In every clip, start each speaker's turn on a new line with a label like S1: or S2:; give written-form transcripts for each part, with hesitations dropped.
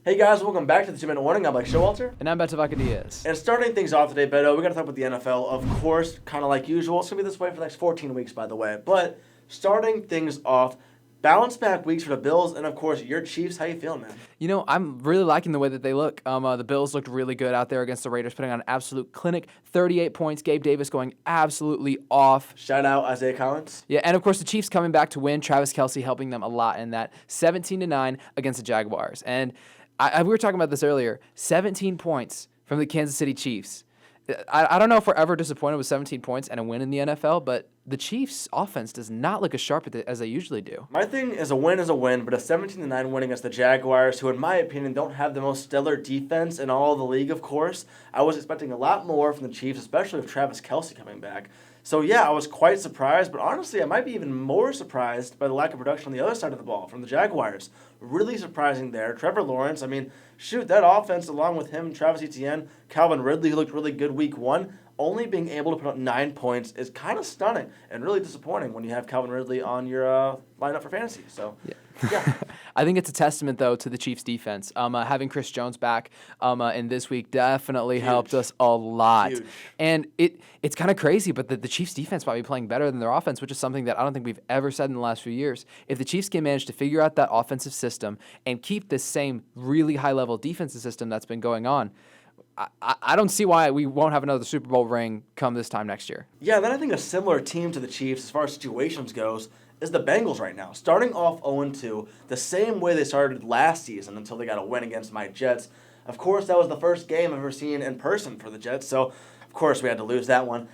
S1: Hey guys, welcome back to the 2-Minute Warning. I'm Blake Showalter.
S2: And I'm Beto Vaca-Diaz.
S1: And starting things off today, Beto, we got to talk about the NFL, of course, kind of like usual. It's going to be this way for the next 14 weeks, by the way. But starting things off, bounce back weeks for the Bills, and of course, your Chiefs. How you feeling, man?
S2: You know, I'm really liking the way that they look. The Bills looked really good out there against the Raiders, putting on an absolute clinic. 38 points. Gabe Davis going absolutely off.
S1: Shout out Isaiah Collins.
S2: Yeah, and of course the Chiefs coming back to win. Travis Kelce helping them a lot in that 17-9 against the Jaguars. And we were talking about this earlier. 17 points from the Kansas City Chiefs. I don't know if we're ever disappointed with 17 points and a win in the NFL, but the Chiefs' offense does not look as sharp as they usually do.
S1: My thing is a win, but a 17-9 win against the Jaguars, who in my opinion don't have the most stellar defense in all of the league, of course. I was expecting a lot more from the Chiefs, especially with Travis Kelce coming back. So yeah, I was quite surprised, but honestly, I might be even more surprised by the lack of production on the other side of the ball from the Jaguars. Really surprising there. Trevor Lawrence, I mean, shoot, that offense along with him, Travis Etienne, Calvin Ridley, who looked really good week one, only being able to put up 9 points is kind of stunning and really disappointing when you have Calvin Ridley on your lineup for fantasy. So, yeah.
S2: I think it's a testament, though, to the Chiefs' defense. Having Chris Jones back in this week definitely helped us a lot.
S1: Huge.
S2: And it's kind of crazy, but the Chiefs' defense might be playing better than their offense, which is something that I don't think we've ever said in the last few years. If the Chiefs can manage to figure out that offensive system and keep this same really high-level defensive system that's been going on, I don't see why we won't have another Super Bowl ring come this time next year.
S1: Yeah, then I think a similar team to the Chiefs as far as situations goes is the Bengals right now. Starting off 0-2, the same way they started last season until they got a win against my Jets. Of course, that was the first game I've ever seen in person for the Jets, so of course we had to lose that one.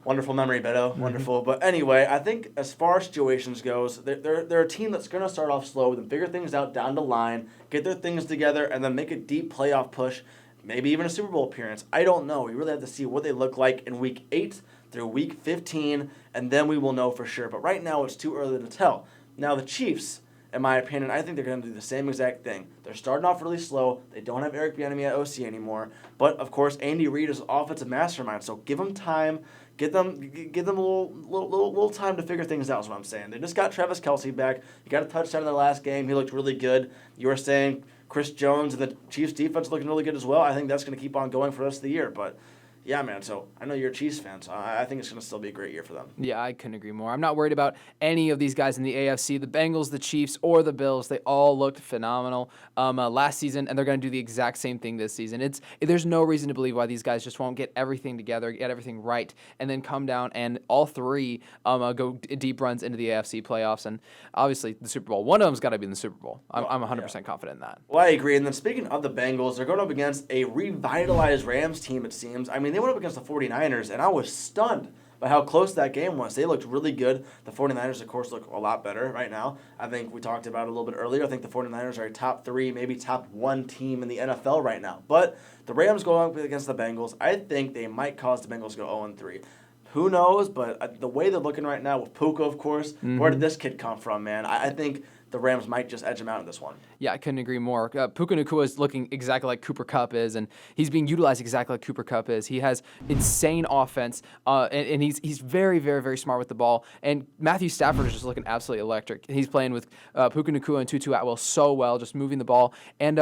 S1: Wonderful memory, Beto. Wonderful. But anyway, I think as far as situations goes, they're a team that's going to start off slow, then figure things out down the line, get their things together, and then make a deep playoff push. Maybe even a Super Bowl appearance. I don't know. We really have to see what they look like in Week 8 through Week 15, and then we will know for sure. But right now, it's too early to tell. Now, the Chiefs, in my opinion, I think they're going to do the same exact thing. They're starting off really slow. They don't have Eric Bieniemy at OC anymore. But, of course, Andy Reid is an offensive mastermind, so give them time. Give them a little time to figure things out is what I'm saying. They just got Travis Kelce back. He got a touchdown in the last game. He looked really good. You were saying Chris Jones and the Chiefs defense looking really good as well. I think that's going to keep on going for the rest of the year. But, yeah, man, so I know you're a Chiefs fan, so I think it's going to still be a great year for them.
S2: Yeah, I couldn't agree more. I'm not worried about any of these guys in the AFC, the Bengals, the Chiefs, or the Bills. They all looked phenomenal last season, and they're going to do the exact same thing this season. There's no reason to believe why these guys just won't get everything together, get everything right, and then come down and all three go deep runs into the AFC playoffs, and obviously the Super Bowl. One of them's got to be in the Super Bowl. I'm 100% confident in that.
S1: Well, I agree. And then speaking of the Bengals, they're going up against a revitalized Rams team, it seems. I mean, they went up against the 49ers, and I was stunned by how close that game was. They looked really good. The 49ers, of course, look a lot better right now. I think we talked about it a little bit earlier. I think the 49ers are a top 3, maybe top 1 team in the NFL right now. But the Rams going up against the Bengals, I think they might cause the Bengals to go 0-3. Who knows? But the way they're looking right now with Puka, of course, where did this kid come from, man? I think the Rams might just edge him out in this one.
S2: Yeah, I couldn't agree more. Puka Nacua is looking exactly like Cooper Kupp is, and he's being utilized exactly like Cooper Kupp is. He has insane offense, and he's very, very, very smart with the ball. And Matthew Stafford is just looking absolutely electric. He's playing with Puka Nacua and Tutu Atwell so well, just moving the ball. And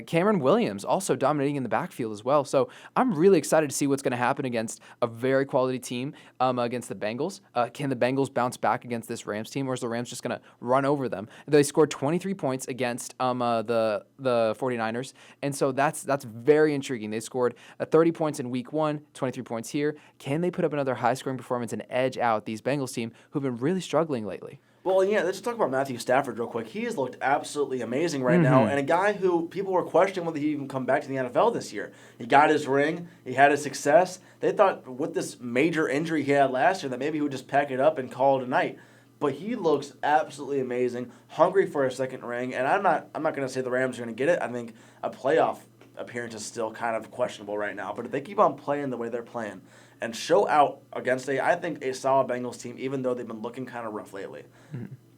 S2: Cameron Williams also dominating in the backfield as well. So I'm really excited to see what's going to happen against a very quality team against the Bengals. Can the Bengals bounce back against this Rams team, or is the Rams just going to run over them? They scored 23 points against the 49ers, and so that's very intriguing. They scored 30 points in Week 1, 23 points here. Can they put up another high-scoring performance and edge out these Bengals team who've been really struggling lately?
S1: Well, yeah, let's just talk about Matthew Stafford real quick. He has looked absolutely amazing right now, and a guy who people were questioning whether he'd even come back to the NFL this year. He got his ring. He had his success. They thought with this major injury he had last year that maybe he would just pack it up and call it a night. But he looks absolutely amazing, hungry for a second ring, and I'm not going to say the Rams are going to get it. I think a playoff appearance is still kind of questionable right now. But if they keep on playing the way they're playing and show out against I think a solid Bengals team, even though they've been looking kind of rough lately,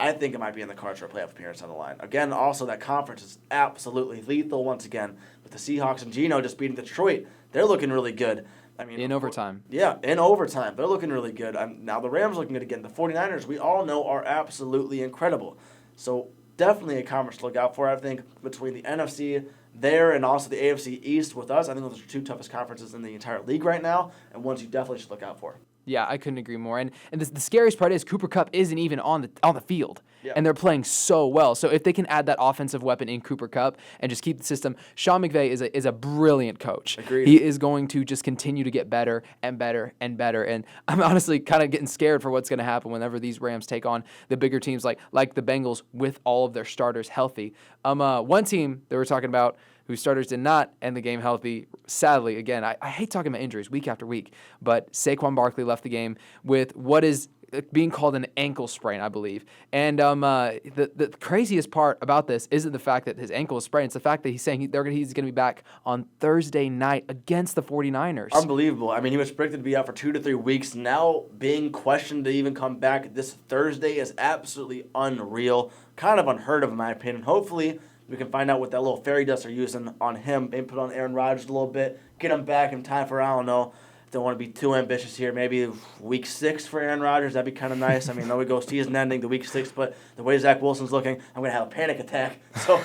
S1: I think it might be in the cards for a playoff appearance on the line. Again, also that conference is absolutely lethal once again with the Seahawks and Geno just beating Detroit. They're looking really good. I mean,
S2: in overtime.
S1: Yeah, in overtime. They're looking really good. Now the Rams looking good again. The 49ers, we all know, are absolutely incredible. So definitely a conference to look out for. I think between the NFC there and also the AFC East with us, I think those are two toughest conferences in the entire league right now, and ones you definitely should look out for.
S2: Yeah, I couldn't agree more. And the scariest part is Cooper Kupp isn't even on the field, and they're playing so well. So if they can add that offensive weapon in Cooper Kupp and just keep the system, Sean McVay is a brilliant coach.
S1: Agreed.
S2: He is going to just continue to get better and better and better. And I'm honestly kind of getting scared for what's going to happen whenever these Rams take on the bigger teams like the Bengals with all of their starters healthy. One team that we're talking about whose starters did not end the game healthy. Sadly, again, I hate talking about injuries week after week, but Saquon Barkley left the game with what is being called an ankle sprain, I believe. And the craziest part about this isn't the fact that his ankle is sprained. It's the fact that he's saying he's going to be back on Thursday night against the 49ers.
S1: Unbelievable. I mean, he was predicted to be out for 2 to 3 weeks. Now being questioned to even come back this Thursday is absolutely unreal. Kind of unheard of, in my opinion. Hopefully, we can find out what that little fairy dust are using on him. Maybe put on Aaron Rodgers a little bit. Get him back in time for, I don't know. Don't want to be too ambitious here. Maybe week 6 for Aaron Rodgers. That'd be kind of nice. I mean, no, we go season ending to week 6, but the way Zach Wilson's looking, I'm going to have a panic attack. So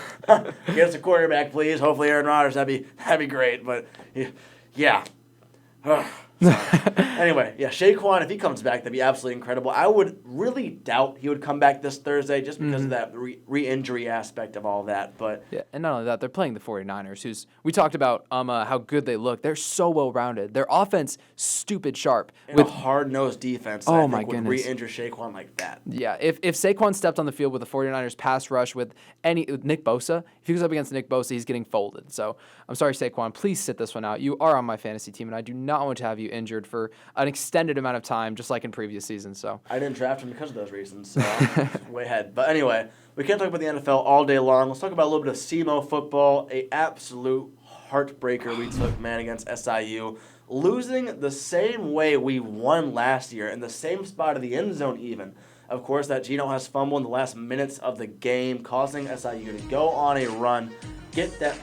S1: get us a quarterback, please. Hopefully Aaron Rodgers. That'd be great. But, yeah. Anyway, Saquon, if he comes back, that'd be absolutely incredible. I would really doubt he would come back this Thursday just because of that re-injury aspect of all that. But
S2: yeah, and not only that, they're playing the 49ers, who's we talked about how good they look. They're so well-rounded. Their offense, stupid sharp.
S1: With a hard-nosed defense,
S2: oh
S1: I
S2: my
S1: think would
S2: goodness,
S1: re-injure Saquon like that.
S2: Yeah, if Saquon stepped on the field with the 49ers pass rush with Nick Bosa, if he goes up against Nick Bosa, he's getting folded. So I'm sorry, Saquon, please sit this one out. You are on my fantasy team, and I do not want to have you injured for an extended amount of time, just like in previous seasons. So
S1: I didn't draft him because of those reasons, so I'm way ahead. But anyway, we can't talk about the NFL all day long. Let's talk about a little bit of SEMO football, a absolute heartbreaker we took, man, against SIU. Losing the same way we won last year, in the same spot of the end zone even. Of course, that Geno has fumbled in the last minutes of the game, causing SIU to go on a run, get that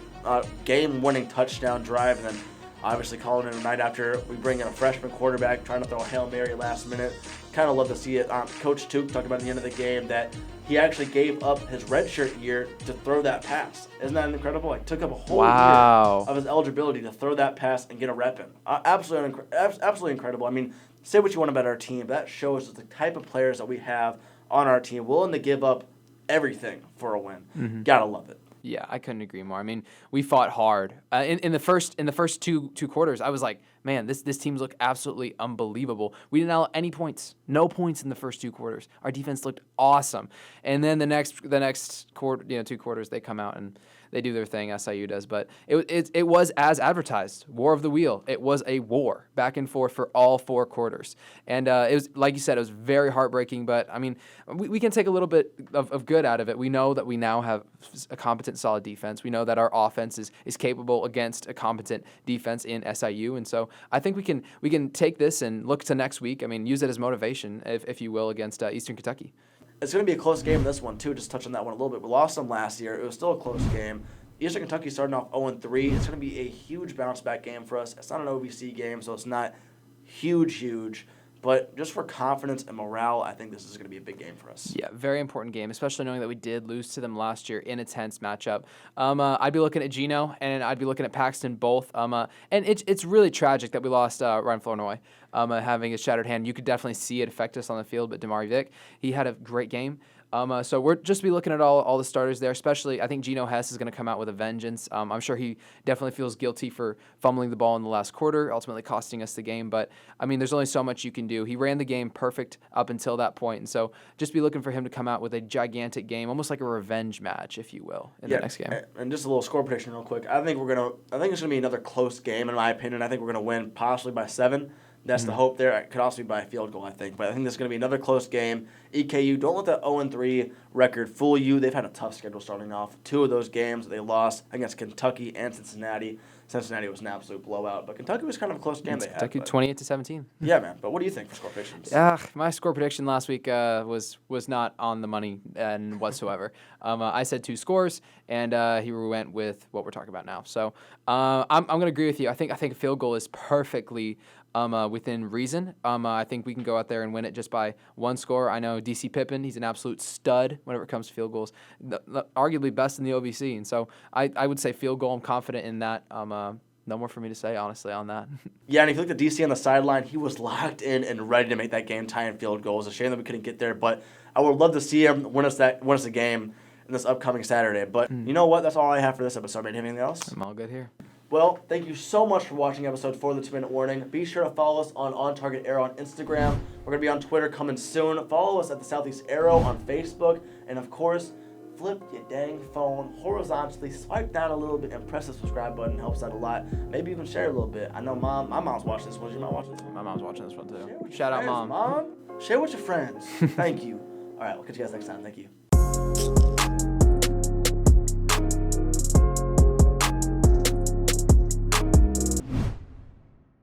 S1: game-winning touchdown drive, and then obviously calling it a night after we bring in a freshman quarterback, trying to throw a Hail Mary last minute. Kind of love to see it. Coach Took talked about at the end of the game that he actually gave up his redshirt year to throw that pass. Isn't that incredible? Like, took up a whole year of his eligibility to throw that pass and get a rep in. Absolutely incredible. I mean, say what you want about our team. That shows the type of players that we have on our team, willing to give up everything for a win. Mm-hmm. Gotta love it.
S2: Yeah, I couldn't agree more. I mean, we fought hard. In the first two quarters, I was like, man, this team's look absolutely unbelievable. We didn't allow any points, no points in the first 2 quarters. Our defense looked awesome. And then the next quarter, 2 quarters, they come out and they do their thing, SIU does. But it was as advertised, war of the wheel. It was a war back and forth for all 4 quarters. And it was, like you said, it was very heartbreaking. But, I mean, we can take a little bit of good out of it. We know that we now have a competent, solid defense. We know that our offense is capable against a competent defense in SIU. And so I think we can take this and look to next week. I mean, use it as motivation, if you will, against Eastern Kentucky.
S1: It's going to be a close game, this one, too. Just touch on that one a little bit. We lost them last year. It was still a close game. Eastern Kentucky starting off 0-3. It's going to be a huge bounce-back game for us. It's not an OVC game, so it's not huge. But just for confidence and morale, I think this is going to be a big game for us.
S2: Yeah, very important game, especially knowing that we did lose to them last year in a tense matchup. I'd be looking at Geno, and I'd be looking at Paxton both. And it's really tragic that we lost Ryan Flournoy having a shattered hand. You could definitely see it affect us on the field, but Damari Vick, he had a great game. So we're just be looking at all the starters there, especially I think Geno Hess is going to come out with a vengeance. I'm sure he definitely feels guilty for fumbling the ball in the last quarter, ultimately costing us the game. But, I mean, there's only so much you can do. He ran the game perfect up until that point. And so just be looking for him to come out with a gigantic game, almost like a revenge match, if you will, in the next game.
S1: And just a little score prediction real quick. I think it's going to be another close game, in my opinion. I think we're going to win possibly by 7. That's the hope there. It could also be by a field goal, I think. But I think this is going to be another close game. EKU, don't let that 0-3 record fool you. They've had a tough schedule starting off. 2 of those games they lost against Kentucky and Cincinnati. Cincinnati was an absolute blowout, but Kentucky was kind of a close game.
S2: Kentucky 28-17.
S1: Yeah, man. But what do you think for score predictions?
S2: My score prediction last week was not on the money and whatsoever. I said 2 scores, and he went with what we're talking about now. So I'm going to agree with you. I think a field goal is perfectly within reason. I think we can go out there and win it just by one score. I know DC Pippen, he's an absolute stud whenever it comes to field goals, arguably best in the OVC. And so I would say field goal. I'm confident in that. No more for me to say, honestly, on that.
S1: Yeah, and if you look at DC on the sideline, he was locked in and ready to make that game-tying field goal. It's a shame that we couldn't get there, but I would love to see him win us a game in this upcoming Saturday. But you know what? That's all I have for this episode. Mate, anything else?
S2: I'm all good here.
S1: Well, thank you so much for watching episode 4 of the 2-Minute Warning. Be sure to follow us on Target Arrow on Instagram. We're going to be on Twitter coming soon. Follow us at the Southeast Arrow on Facebook. And, of course, flip your dang phone horizontally, swipe down a little bit, and press the subscribe button. Helps out a lot. Maybe even share a little bit. I know my mom's watching this one. Is your mom watching this one?
S2: My mom's watching this one, too.
S1: Shout out,
S2: Mom.
S1: Mom. Share with your friends. Thank you. All right, we'll catch you guys next time. Thank you.